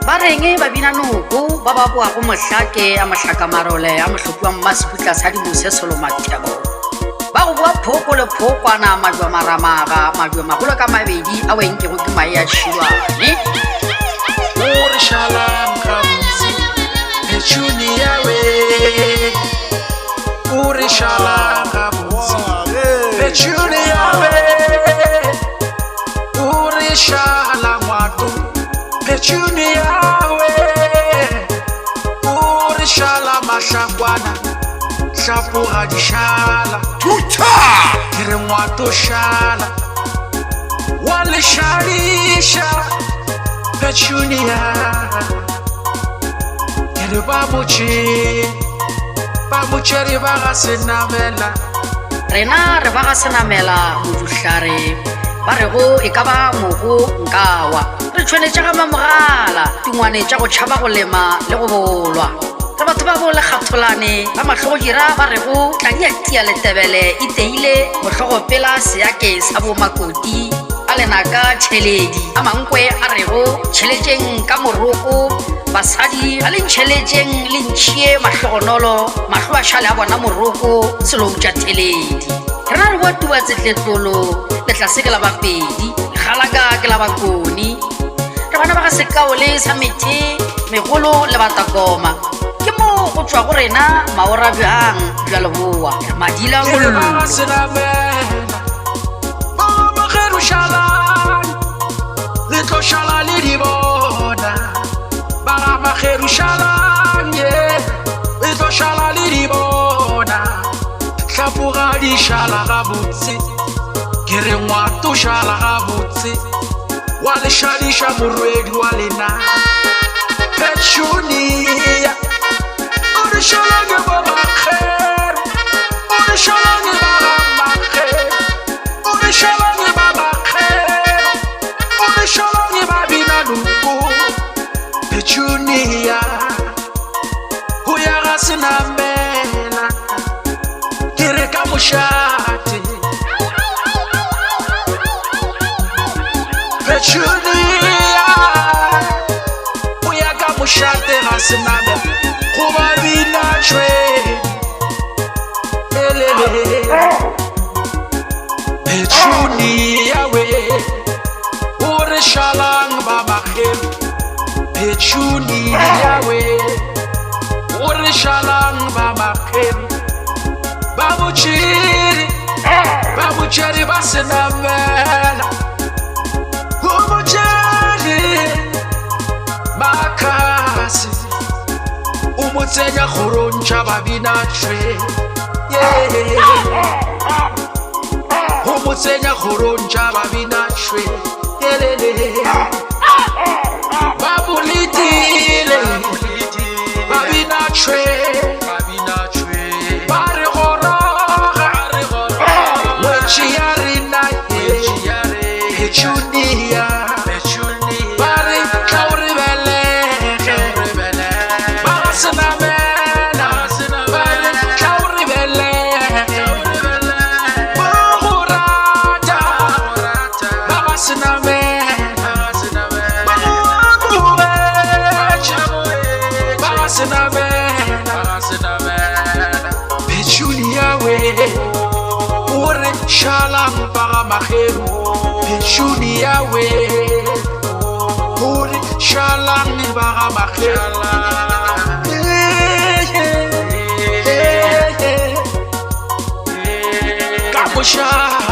ba reng ba bina noko ba ba boa go mohlake a mohlaka marole a mohlophuwa mmaseputla sa dimose solomathego ba go bua phoko le phokwana majwa maramaga majwa magolo ka mabedi a wenkego ke mae a šilwane ore shalang kamsi petshuni yawe ore shalang kamsi petshuni yawe ore shalang wato petshuni yawe ore shalang mahlakwana hlapura di shala tuta kere ngwato shala wale shalisha petunia kere babuche re ba ga senamela rena re ba ga senamela moduhlare ba re go e ka ba mogo nkawa re tshwanetse ga mamogala dingwane tša go tšhaba go lema le go bolwa re batho ba bo lekgatholane ba mahlogo dira ba re go tladiatia letebele e teile motlhogo pela seake sa bomakoti a lenaka tšheledi a mankwe a rego tšheletšeng ka moroko basadi a lentšheletšeng le ntšhie mahlogonolo mahlo a šale a bona moroko selou tša theledi rena re boa tuba tsetletlolo letlase ke la bapedi legalaka ke la bakoni re bana ba ga sekao le sa methe megolo le batakoma ke mo go tswa go rena maora bjang bja leboa madila mollo letlo shala le di bona ba ga mageru shala letlo shala le di bona hlapura di shala ga botse ke re ngwato shala ga botse wa le shalisha morwedi wa lena petshuni ore shala ge ba mageru ore shala ge ba mageru ore shala ge ba mageru ore shala ge ba bina nuko petshuni ho ya ga senamela ke re ka moshate petshuni ho ya ka moshate ga senamela go ba bina tshwe petshuni yawe ore shalang ba magelu petshuni yawe ore shalang ba magelu babuchiri ba senamela babuchiri makasi umutsenya khorontsha babina tshwe umutsenya khorontsha babina tshwe babulitile babina tshwe bare goroga wechiyarina petunia bare tlauribelege ba senamela bare tlauribelege bagorata ba senamela ba senamela petunia we ore shalang ba magelu petunia we ore shalang ba magelu ka moshate